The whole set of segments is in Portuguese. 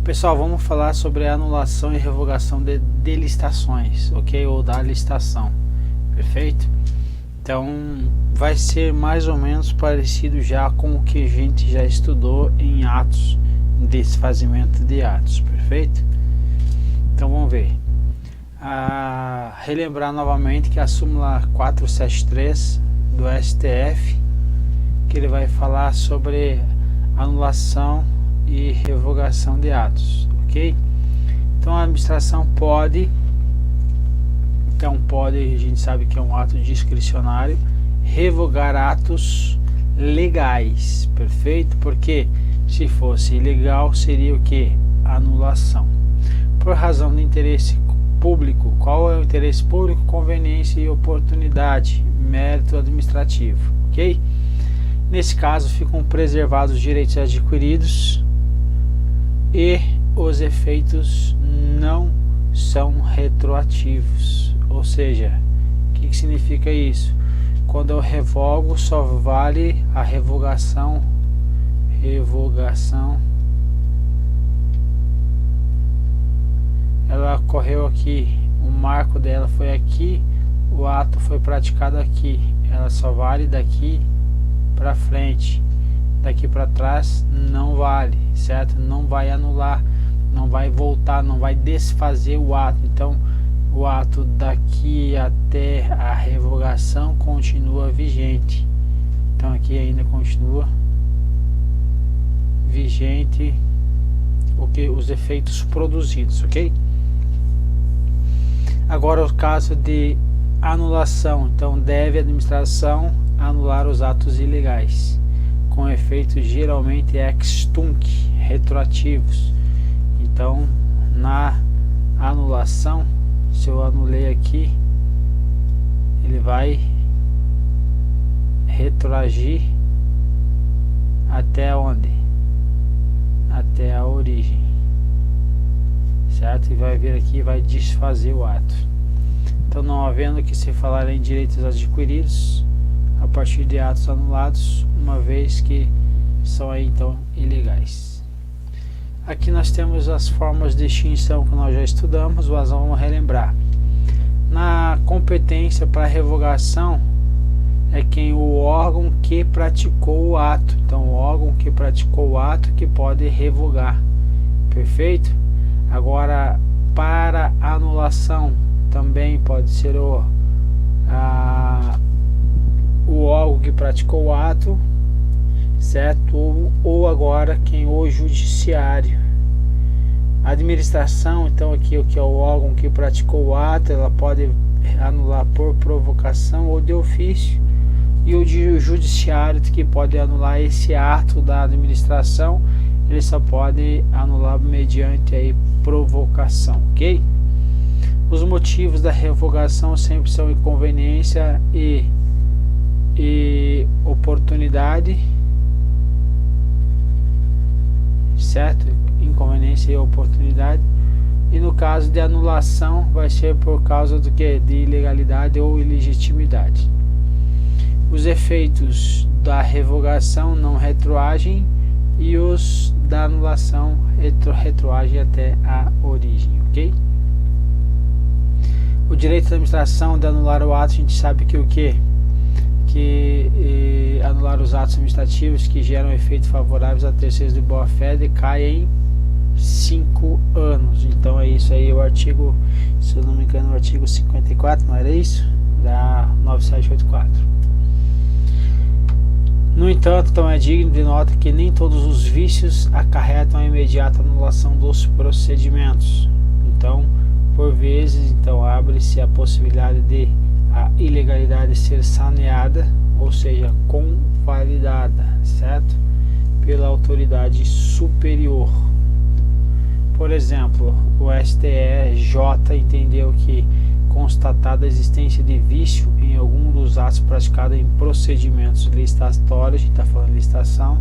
Pessoal, vamos falar sobre a anulação e revogação de licitações, ok? Ou da licitação, perfeito? Então, vai ser mais ou menos parecido já com o que a gente já estudou em atos, em desfazimento de atos, perfeito? Então, vamos ver. Relembrar novamente que a súmula 473 do STF, que ele vai falar sobre anulação e revogação de atos, ok? Então a administração pode, a gente sabe que é um ato discricionário, revogar atos legais, perfeito? Porque se fosse ilegal seria o que? Anulação. Por razão de interesse público. Qual é o interesse público? Conveniência e oportunidade, mérito administrativo, ok? Nesse caso ficam preservados os direitos adquiridos e os efeitos não são retroativos. Ou seja, o que significa isso? Quando eu revogo, só vale a revogação. Ela ocorreu aqui, o marco dela foi aqui, o ato foi praticado aqui. Ela só vale daqui para frente. Daqui para trás não vale, certo? Não vai anular, não vai voltar, não vai desfazer o ato. Então o ato daqui até a revogação continua vigente. Então aqui ainda continua vigente os efeitos produzidos, ok? Agora o caso de anulação. Então deve a administração anular os atos ilegais com efeitos geralmente ex tunc, retroativos. Então, na anulação, se eu anulei aqui, ele vai retroagir até onde? Até a origem, certo? E vai vir aqui e vai desfazer o ato. Então, não havendo que se falar em direitos adquiridos a partir de atos anulados, uma vez que são aí então ilegais. Aqui nós temos as formas de extinção que nós já estudamos, mas vamos relembrar. Na competência para revogação é quem o órgão que praticou o ato. Então o órgão que praticou o ato que pode revogar, perfeito? Agora para anulação também pode ser o órgão que praticou o ato, certo? Ou agora quem o judiciário. A administração, então aqui o que é o órgão que praticou o ato, ela pode anular por provocação ou de ofício, e o judiciário que pode anular esse ato da administração, ele só pode anular mediante aí provocação, ok? Os motivos da revogação sempre são inconveniência e oportunidade, certo? Inconveniência e oportunidade. E no caso de anulação vai ser por causa do que? De ilegalidade ou ilegitimidade. Os efeitos da revogação não retroagem e os da anulação retroagem até a origem, ok? O direito da administração de anular o ato, a gente sabe que o que? Anular os atos administrativos que geram efeitos favoráveis a terceiros de boa fé decai em 5 anos. Então é isso aí, o artigo, se eu não me engano, o artigo 54, não era isso? Da 9784. No entanto, então é digno de nota que nem todos os vícios acarretam a imediata anulação dos procedimentos. Então, por vezes, então abre-se a possibilidade de a ilegalidade ser saneada, ou seja, convalidada, certo? Pela autoridade superior. Por exemplo, o STJ entendeu que, constatada a existência de vício em algum dos atos praticados em procedimentos licitatórios, a gente está falando de licitação,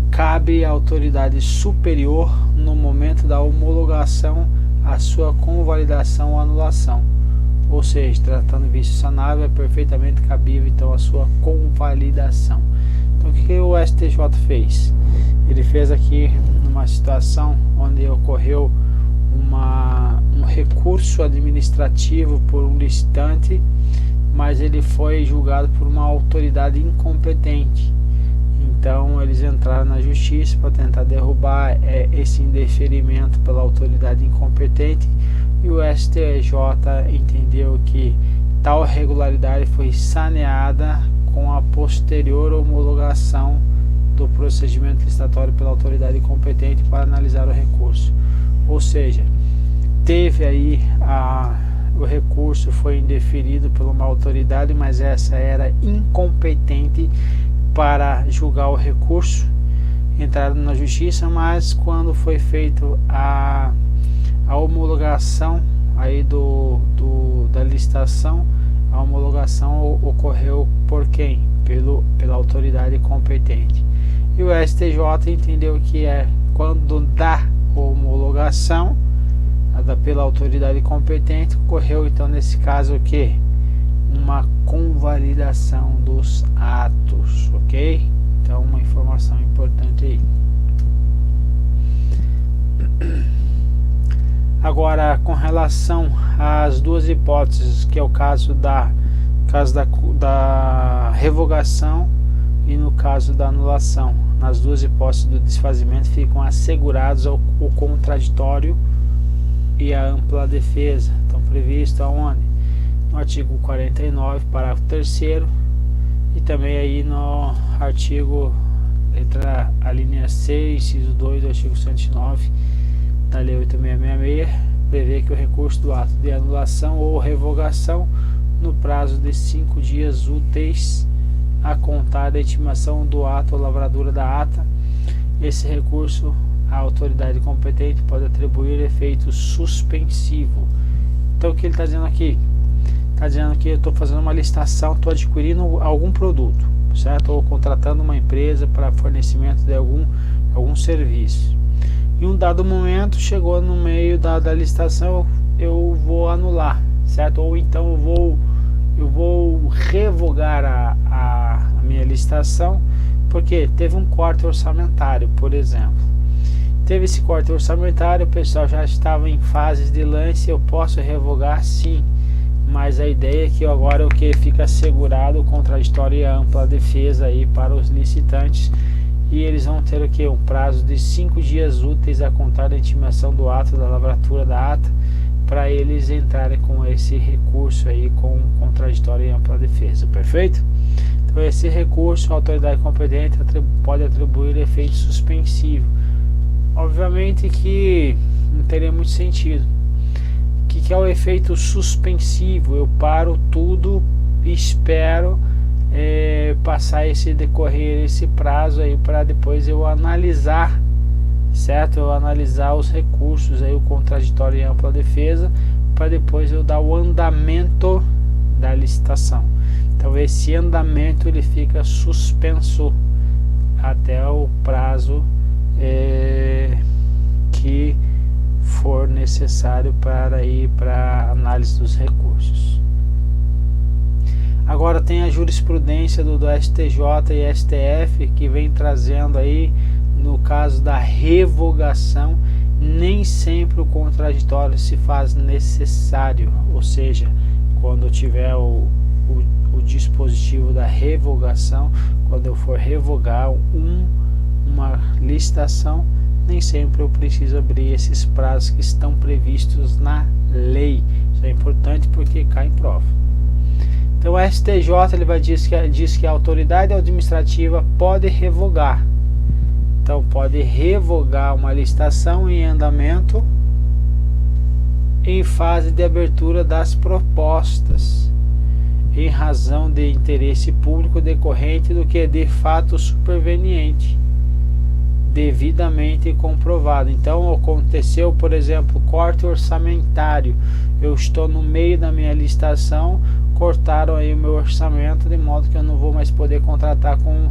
cabe à autoridade superior, no momento da homologação, a sua convalidação ou anulação. Ou seja, tratando de vício sanável, é perfeitamente cabível então a sua convalidação. Então o que o STJ fez? Ele fez aqui uma situação onde ocorreu um recurso administrativo por um licitante, mas ele foi julgado por uma autoridade incompetente. Então eles entraram na justiça para tentar derrubar esse indeferimento pela autoridade incompetente, e o STJ entendeu que tal irregularidade foi saneada com a posterior homologação do procedimento licitatório pela autoridade competente para analisar o recurso. Ou seja, teve aí o recurso foi indeferido por uma autoridade, mas essa era incompetente para julgar o recurso, entraram na justiça, mas quando foi feito a homologação aí da licitação, a homologação ocorreu por quem? Pela autoridade competente. E o STJ entendeu que quando dá homologação pela autoridade competente, ocorreu então nesse caso o que? Uma convalidação dos atos, ok? Então uma informação importante aí. Agora, com relação às duas hipóteses, que é o caso da revogação e no caso da anulação, nas duas hipóteses do desfazimento ficam assegurados o contraditório e a ampla defesa. Estão previstos aonde? No artigo 49, parágrafo 3º, e também aí no artigo, letra a linha C, inciso 2 do artigo 109 da Lei 8.666, prevê que o recurso do ato de anulação ou revogação no prazo de 5 dias úteis a contar da intimação do ato ou lavradura da ata, esse recurso a autoridade competente pode atribuir efeito suspensivo. Então o que ele está dizendo aqui? Está dizendo que eu estou fazendo uma licitação, estou adquirindo algum produto, certo? Ou contratando uma empresa para fornecimento de algum serviço. Em um dado momento, chegou no meio da licitação, eu vou anular, certo? Ou então eu vou revogar a minha licitação, porque teve um corte orçamentário, por exemplo. Teve esse corte orçamentário, o pessoal já estava em fases de lance, eu posso revogar sim, mas a ideia é que agora o que fica assegurado o contraditório e a ampla defesa aí para os licitantes, e eles vão ter o que? Um prazo de 5 dias úteis a contar da intimação do ato, da lavratura da ata, para eles entrarem com esse recurso aí com contraditório e ampla defesa, perfeito? Então esse recurso a autoridade competente pode atribuir efeito suspensivo. Obviamente que não teria muito sentido. O que é o efeito suspensivo? Eu paro tudo e espero passar decorrer esse prazo aí para depois eu analisar, certo? Eu analisar os recursos aí, o contraditório e ampla defesa, para depois eu dar o andamento da licitação. Então esse andamento ele fica suspenso até o prazo que for necessário para ir para a análise dos recursos. Agora tem a jurisprudência do STJ e STF que vem trazendo aí, no caso da revogação, nem sempre o contraditório se faz necessário, ou seja, quando tiver o dispositivo da revogação, quando eu for revogar uma licitação, nem sempre eu preciso abrir esses prazos que estão previstos na lei. Isso é importante porque cai em prova. Então o STJ ele diz que a autoridade administrativa pode revogar. Então pode revogar uma licitação em andamento em fase de abertura das propostas, em razão de interesse público decorrente do que é de fato superveniente, devidamente comprovado. Então aconteceu, por exemplo, corte orçamentário, eu estou no meio da minha licitação, cortaram aí o meu orçamento, de modo que eu não vou mais poder contratar com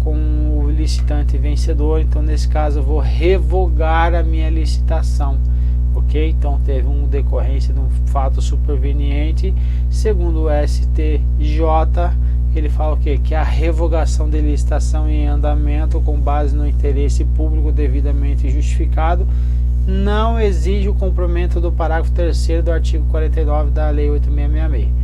o licitante vencedor. Então nesse caso eu vou revogar a minha licitação. ok? Então teve uma decorrência de um fato superveniente. Segundo o STJ, ele fala o quê? Que a revogação de licitação em andamento com base no interesse público devidamente justificado não exige o cumprimento do parágrafo 3º do artigo 49 da Lei 8666.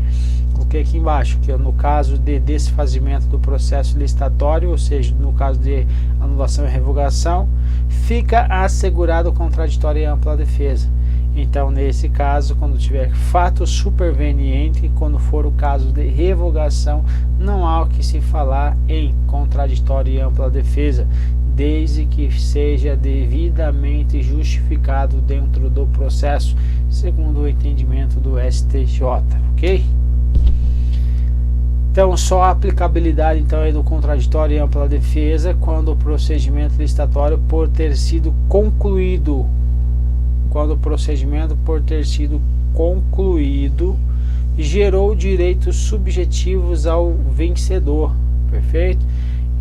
O que aqui embaixo? Que no caso de desfazimento do processo licitatório, ou seja, no caso de anulação e revogação, fica assegurado o contraditório e ampla defesa. Então, nesse caso, quando tiver fato superveniente, quando for o caso de revogação, não há o que se falar em contraditório e ampla defesa, desde que seja devidamente justificado dentro do processo, segundo o entendimento do STJ, ok? Então, só a aplicabilidade então é do contraditório e ampla defesa quando o procedimento licitatório por ter sido concluído, gerou direitos subjetivos ao vencedor, perfeito?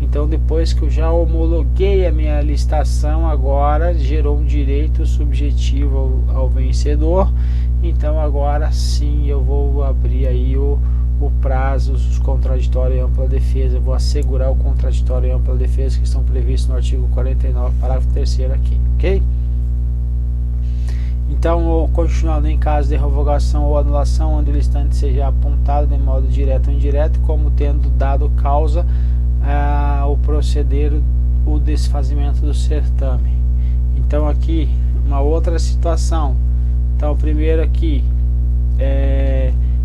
Então, depois que eu já homologuei a minha licitação, agora gerou um direito subjetivo ao vencedor. Então, agora sim eu vou abrir aí o prazo, os contraditório e ampla defesa. Eu vou assegurar o contraditório e ampla defesa que estão previstos no artigo 49, parágrafo 3º aqui, ok? Então, continuando, em caso de revogação ou anulação, onde o licitante seja apontado de modo direto ou indireto como tendo dado causa ao proceder o desfazimento do certame. Então, aqui uma outra situação. Então, primeiro aqui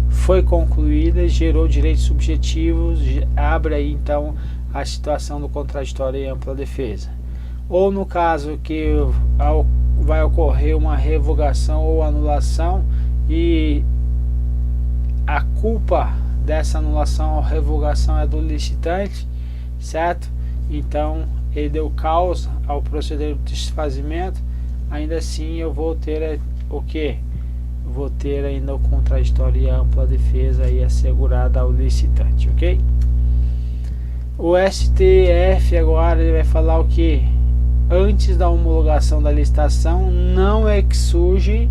foi concluída, gerou direitos subjetivos, abre aí então a situação do contraditório e ampla defesa. Ou no caso que vai ocorrer uma revogação ou anulação e a culpa dessa anulação ou revogação é do licitante, certo? Então ele deu causa ao proceder do desfazimento, ainda assim eu vou ter o que? Vou ter ainda o contraditório e a ampla defesa aí assegurada ao licitante, ok? O STF agora ele vai falar o que? Antes da homologação da licitação, não exurge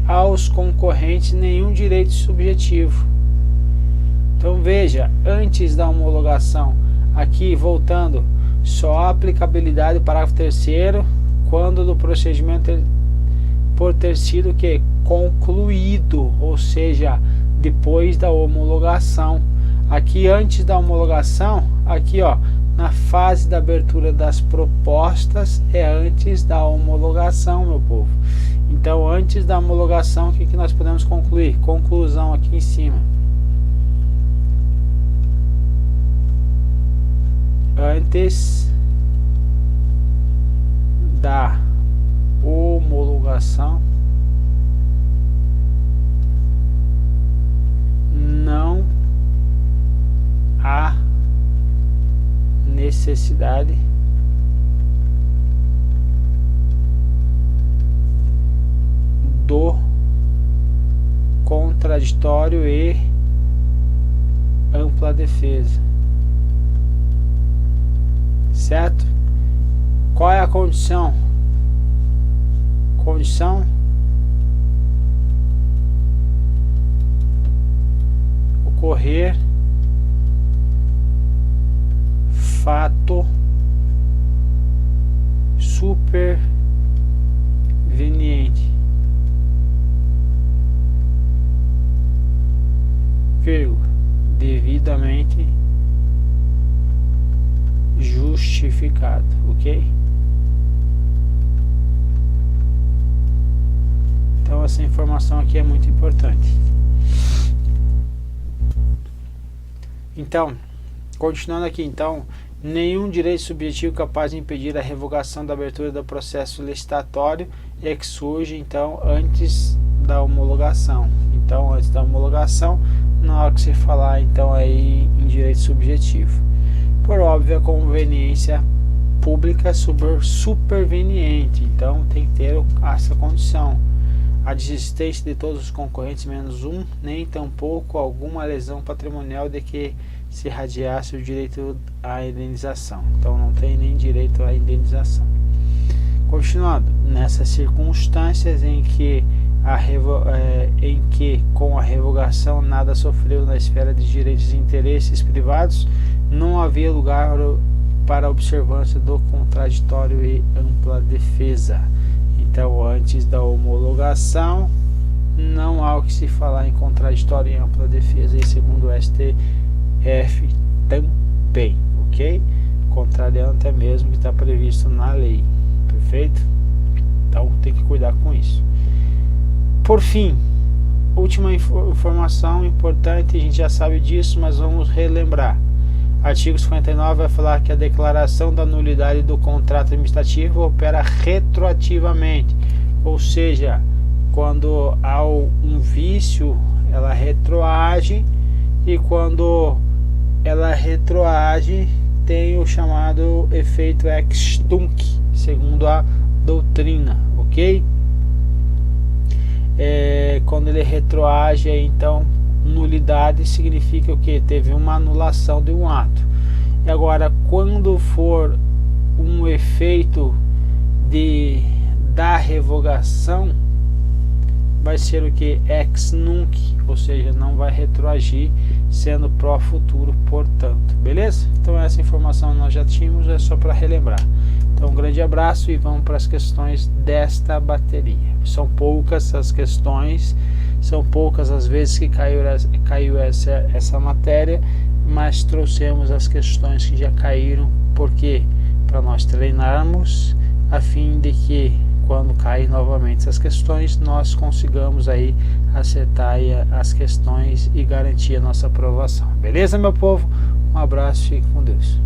aos concorrentes nenhum direito subjetivo. Então veja, antes da homologação, aqui voltando, só a aplicabilidade do parágrafo 3º quando do procedimento por ter sido que concluído, ou seja, depois da homologação. Aqui antes da homologação, aqui ó, na fase da abertura das propostas é antes da homologação, meu povo. Então, antes da homologação, o que nós podemos concluir? Conclusão aqui em cima. Antes da homologação, não há necessidade do contraditório e ampla defesa, certo? Qual é a condição? Condição ocorrer fato superveniente, vírgula, devidamente justificado, ok? Então essa informação aqui é muito importante. Então, continuando aqui, então, nenhum direito subjetivo capaz de impedir a revogação da abertura do processo licitatório é que surge, então, antes da homologação. Então, antes da homologação, na hora que se falar, então, aí em direito subjetivo. Por óbvia conveniência pública superveniente. Então, tem que ter essa condição. A desistência de todos os concorrentes menos um, nem tampouco alguma lesão patrimonial de que se irradiasse o direito à indenização. Então não tem nem direito à indenização. Continuando, nessas circunstâncias em que com a revogação nada sofreu na esfera de direitos e interesses privados, não havia lugar para a observância do contraditório e ampla defesa. Então, antes da homologação, não há o que se falar em contraditório e ampla defesa, e segundo o STF também, ok? Contrariando até mesmo o que está previsto na lei, perfeito? Então tem que cuidar com isso. Por fim, última informação importante, a gente já sabe disso, mas vamos relembrar. Artigo 59 vai falar que a declaração da nulidade do contrato administrativo opera retroativamente, ou seja, quando há um vício, ela retroage, e quando ela retroage, tem o chamado efeito ex tunc, segundo a doutrina, ok? Quando ele retroage, então nulidade significa o que? Teve uma anulação de um ato. E agora, quando for um efeito da revogação, vai ser o que? Ex nunc, ou seja, não vai retroagir, sendo pró futuro, portanto. Beleza? Então essa informação nós já tínhamos, é só para relembrar. Então um grande abraço e vamos para as questões desta bateria. São poucas as questões, são poucas as vezes que caiu essa matéria, mas trouxemos as questões que já caíram, porque para nós treinarmos, a fim de que quando cair novamente essas questões, nós consigamos aí acertar aí as questões e garantir a nossa aprovação. Beleza, meu povo? Um abraço, fique com Deus.